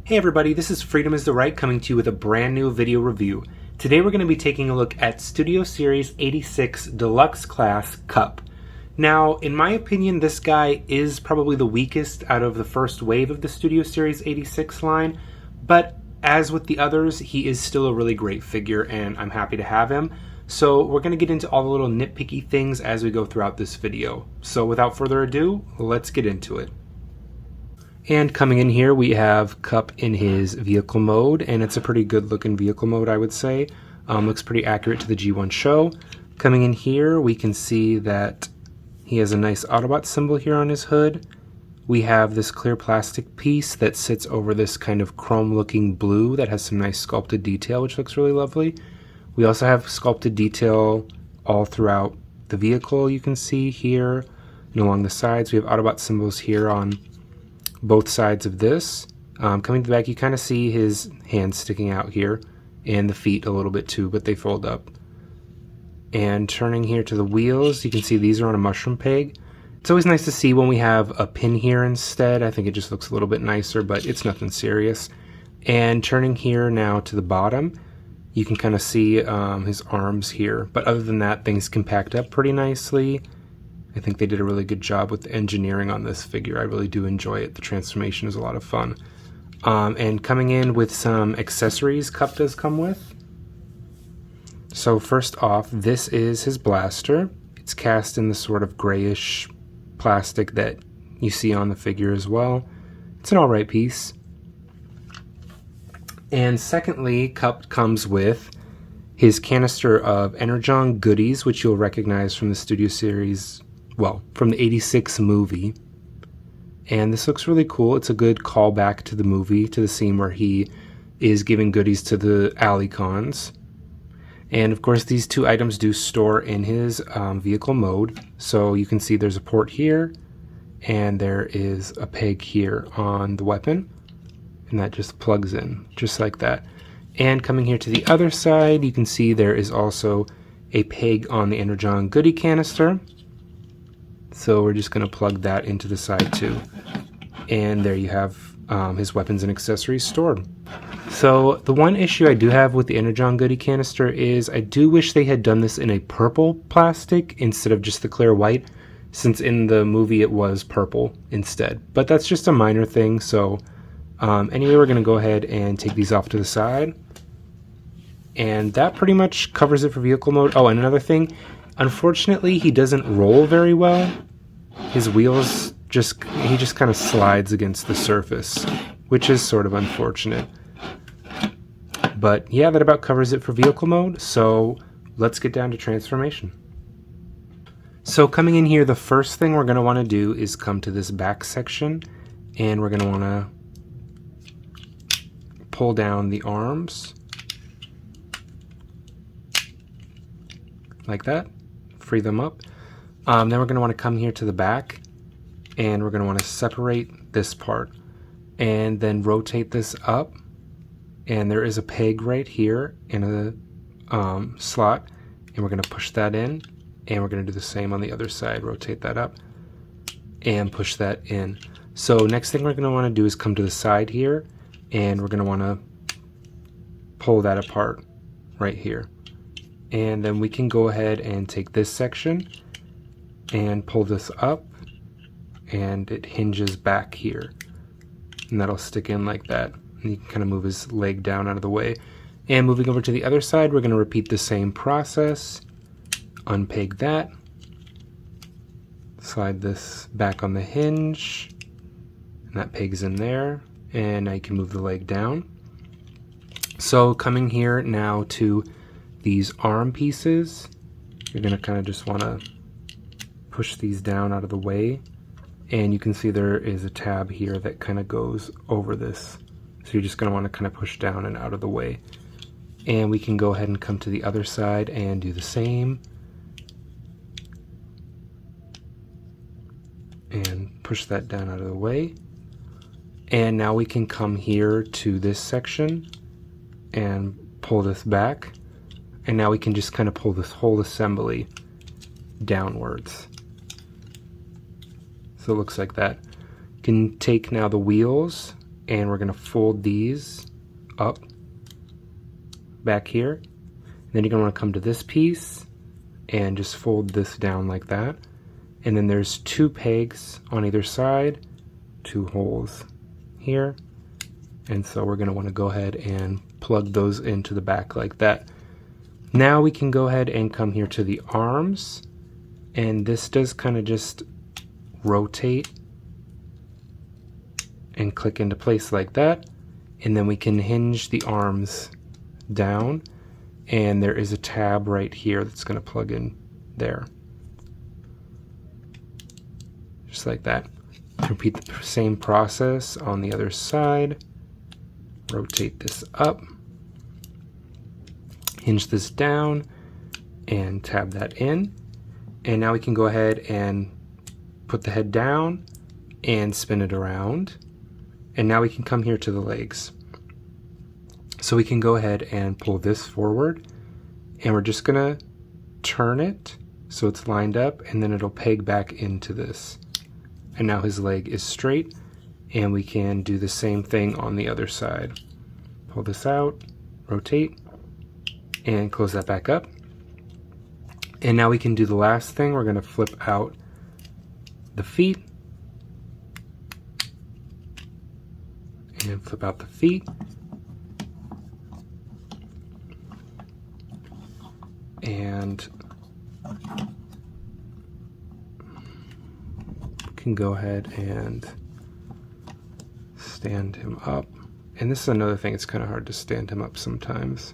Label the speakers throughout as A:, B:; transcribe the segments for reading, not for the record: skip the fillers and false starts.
A: Hey everybody, this is Freedom is the Right coming to you with a brand new video review. Today we're going to be taking a look at Studio Series 86 Deluxe Class Cup. Now, in my opinion, this guy is probably the weakest out of the first wave of the Studio Series 86 line, but as with the others, he is still a really great figure and I'm happy to have him. So we're going to get into all the little nitpicky things as we go throughout this video. So without further ado, let's get into it. And coming in here, we have Cup in his vehicle mode, and it's a pretty good looking vehicle mode, I would say. Looks pretty accurate to the G1 show. Coming in here, we can see that he has a nice Autobot symbol here on his hood. We have this clear plastic piece that sits over this kind of chrome looking blue that has some nice sculpted detail, which looks really lovely. We also have sculpted detail all throughout the vehicle, you can see here, and along the sides. We have Autobot symbols here on both sides of this. Coming to the back, you kind of see his hands sticking out here and the feet a little bit too, but they fold up. And turning here to the wheels, you can see these are on a mushroom peg. It's always nice to see when we have a pin here instead. I think it just looks a little bit nicer, but it's nothing serious. And turning here now to the bottom, you can kind of see his arms here, but other than that, things can pack up pretty nicely. I think they did a really good job with the engineering on this figure. I really do enjoy it. The transformation is a lot of fun. And coming in with some accessories Cup does come with. So first off, this is his blaster. It's cast in the sort of grayish plastic that you see on the figure as well. It's an alright piece. And secondly, Cup comes with his canister of Energon goodies, which you'll recognize from the Studio Series, well, from the 86 movie. And this looks really cool. It's a good callback to the movie, to the scene where he is giving goodies to the Alley-Cons. And of course, these two items do store in his vehicle mode. So you can see there's a port here, and there is a peg here on the weapon. And that just plugs in, just like that. And coming here to the other side, you can see there is also a peg on the Energon goodie canister. So we're just going to plug that into the side too. And there you have his weapons and accessories stored. So the one issue I do have with the Energon goodie canister is I do wish they had done this in a purple plastic instead of just the clear white, since in the movie it was purple instead. But that's just a minor thing. So anyway, we're going to go ahead and take these off to the side. And that pretty much covers it for vehicle mode. Oh, and another thing, unfortunately, he doesn't roll very well. His wheels he just kind of slides against the surface, which is sort of unfortunate. But yeah, that about covers it for vehicle mode. So let's get down to transformation. So coming in here, the first thing we're going to want to do is come to this back section, and we're going to want to pull down the arms like that, free them up. Then we're going to want to come here to the back, and we're going to want to separate this part and then rotate this up. And there is a peg right here in a slot, and we're going to push that in, and we're going to do the same on the other side. Rotate that up and push that in. So next thing we're going to want to do is come to the side here, and we're going to want to pull that apart right here. And then we can go ahead and take this section and pull this up, and it hinges back here, and that'll stick in like that. And you can kind of move his leg down out of the way. And moving over to the other side, we're going to repeat the same process. Unpeg that, slide this back on the hinge, and that pegs in there, and now you can move the leg down. So coming here now to these arm pieces, you're going to kind of just want to push these down out of the way, and you can see there is a tab here that kind of goes over this. So you're just going to want to kind of push down and out of the way. And we can go ahead and come to the other side and do the same. And push that down out of the way. And now we can come here to this section and pull this back. And now we can just kind of pull this whole assembly downwards. So it looks like that. You can take now the wheels and we're going to fold these up back here. And then you're going to want to come to this piece and just fold this down like that. And then there's 2 pegs on either side, 2 holes here. And so we're going to want to go ahead and plug those into the back like that. Now we can go ahead and come here to the arms, and this does kind of just rotate and click into place like that. And then we can hinge the arms down, and there is a tab right here that's going to plug in there. Just like that. Repeat the same process on the other side. Rotate this up, hinge this down, and tab that in. And now we can go ahead and put the head down and spin it around. And now we can come here to the legs. So we can go ahead and pull this forward, and we're just gonna turn it so it's lined up, and then it'll peg back into this. And now his leg is straight, and we can do the same thing on the other side. Pull this out, rotate, and close that back up. And now we can do the last thing. We're gonna flip out the feet, and flip out the feet. And can go ahead and stand him up. And this is another thing, it's kind of hard to stand him up sometimes.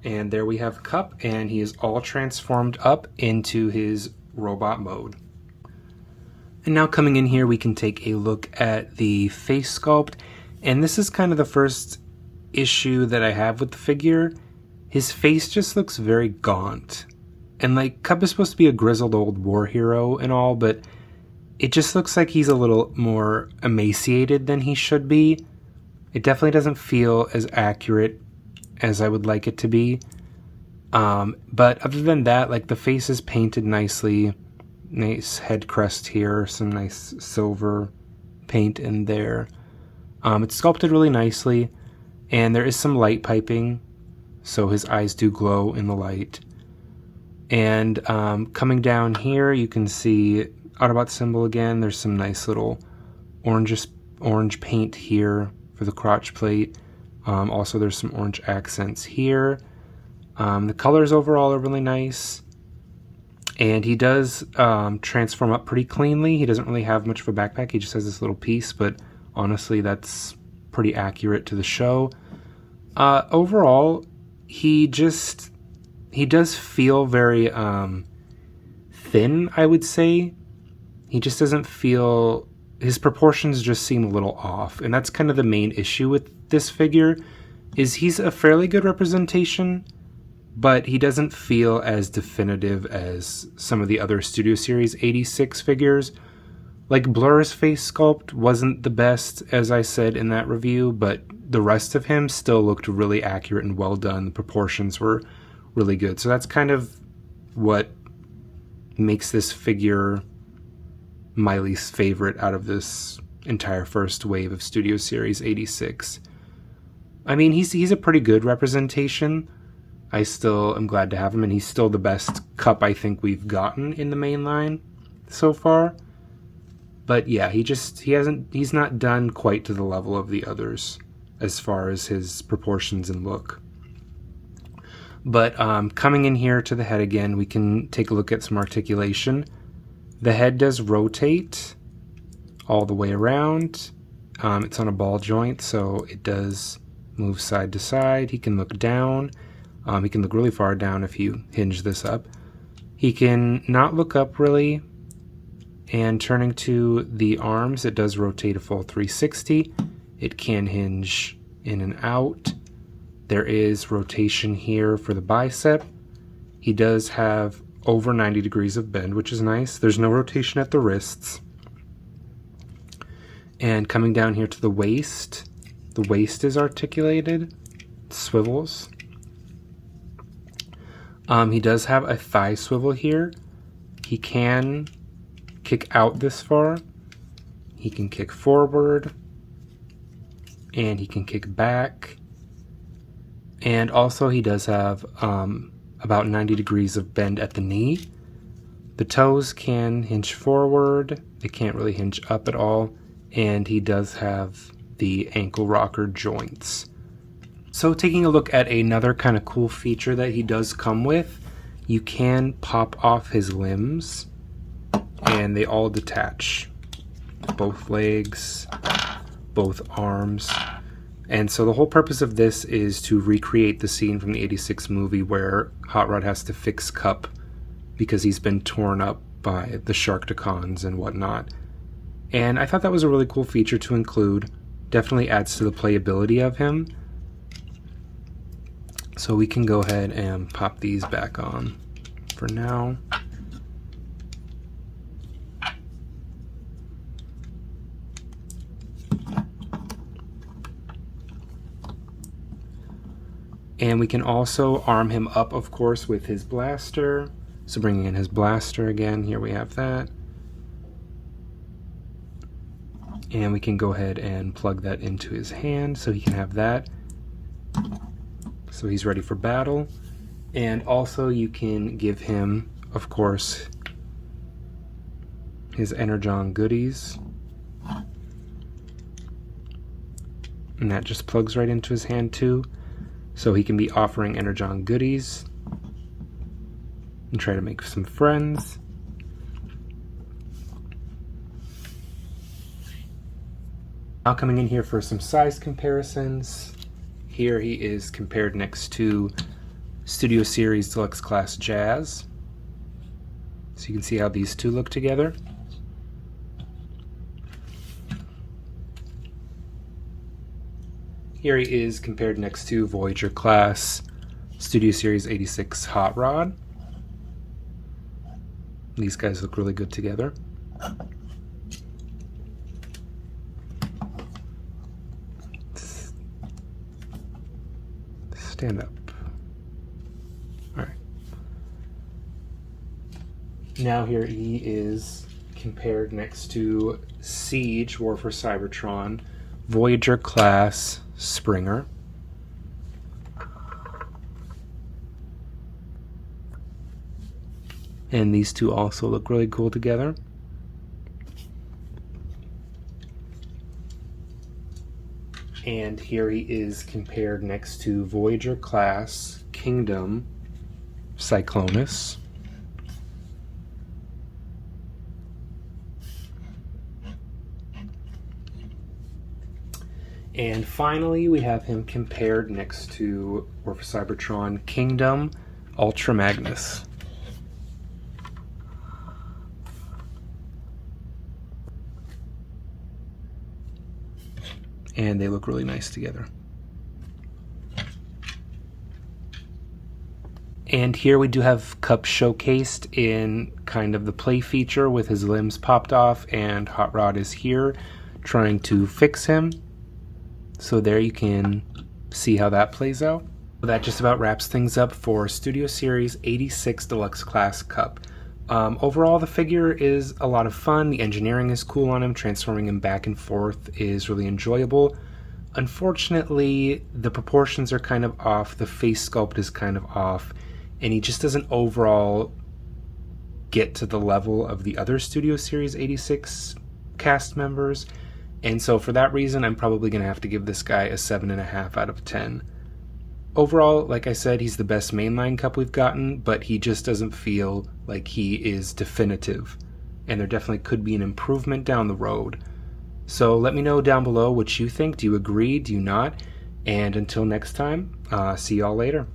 A: And there we have Cup, and he is all transformed up into his robot mode. And now coming in here, we can take a look at the face sculpt. And this is kind of the first issue that I have with the figure. His face just looks very gaunt. And like, Cup is supposed to be a grizzled old war hero and all, but it just looks like he's a little more emaciated than he should be. It definitely doesn't feel as accurate as I would like it to be. But other than that, like, the face is painted nicely. Nice head crest here, some nice silver paint in there. It's sculpted really nicely, and there is some light piping, so his eyes do glow in the light. And coming down here, you can see Autobot symbol again. There's some nice little orange paint here for the crotch plate. Also, there's some orange accents here. The colors overall are really nice. And he does transform up pretty cleanly. He doesn't really have much of a backpack. He just has this little piece, but honestly, that's pretty accurate to the show. Overall, he does feel very thin, I would say. He just doesn't feel... His proportions just seem a little off. And that's kind of the main issue with this figure, is he's a fairly good representation, but he doesn't feel as definitive as some of the other Studio Series 86 figures. Like, Blur's face sculpt wasn't the best, as I said in that review, but the rest of him still looked really accurate and well done. The proportions were really good. So that's kind of what makes this figure my least favorite out of this entire first wave of Studio Series 86. I mean, he's a pretty good representation. I still am glad to have him, and he's still the best Cup I think we've gotten in the main line so far. But yeah, he's not done quite to the level of the others as far as his proportions and look. But coming in here to the head again, we can take a look at some articulation. The head does rotate all the way around. It's on a ball joint, so it does move side to side. He can look down. He can look really far down if you hinge this up. He can not look up really. And turning to the arms, it does rotate a full 360. It can hinge in and out. There is rotation here for the bicep. He does have over 90 degrees of bend, which is nice. There's no rotation at the wrists. And coming down here to the waist is articulated. It swivels. He does have a thigh swivel here. He can kick out this far. He can kick forward. And he can kick back. And also he does have about 90 degrees of bend at the knee. The toes can hinge forward. They can't really hinge up at all. And he does have the ankle rocker joints. So taking a look at another kind of cool feature that he does come with, you can pop off his limbs and they all detach. Both legs, both arms. And so the whole purpose of this is to recreate the scene from the '86 movie where Hot Rod has to fix Cup because he's been torn up by the Sharkticons and whatnot. And I thought that was a really cool feature to include. Definitely adds to the playability of him. So we can go ahead and pop these back on for now. And we can also arm him up, of course, with his blaster. So bringing in his blaster again, here we have that. And we can go ahead and plug that into his hand so he can have that. So he's ready for battle. And also you can give him, of course, his Energon goodies. And that just plugs right into his hand too. So he can be offering Energon goodies and try to make some friends. Now coming in here for some size comparisons. Here he is compared next to Studio Series Deluxe Class Jazz. So you can see how these two look together. Here he is compared next to Voyager Class Studio Series 86 Hot Rod. These guys look really good together. Stand up. All right. Now here he is compared next to Siege War for Cybertron Voyager Class Springer. And these two also look really cool together. And here he is compared next to Voyager Class Kingdom Cyclonus. And finally, we have him compared next to War for Cybertron Kingdom Ultra Magnus. And they look really nice together. And here we do have Cup showcased in kind of the play feature with his limbs popped off, and Hot Rod is here trying to fix him. So there you can see how that plays out. That just about wraps things up for Studio Series 86 Deluxe Class Cup. Overall, the figure is a lot of fun. The engineering is cool on him. Transforming him back and forth is really enjoyable. Unfortunately, the proportions are kind of off. The face sculpt is kind of off. And he just doesn't overall get to the level of the other Studio Series 86 cast members. And so for that reason, I'm probably going to have to give this guy a 7.5 out of 10. Overall, like I said, he's the best mainline Cup we've gotten, but he just doesn't feel like he is definitive. And there definitely could be an improvement down the road. So let me know down below what you think. Do you agree? Do you not? And until next time, see y'all later.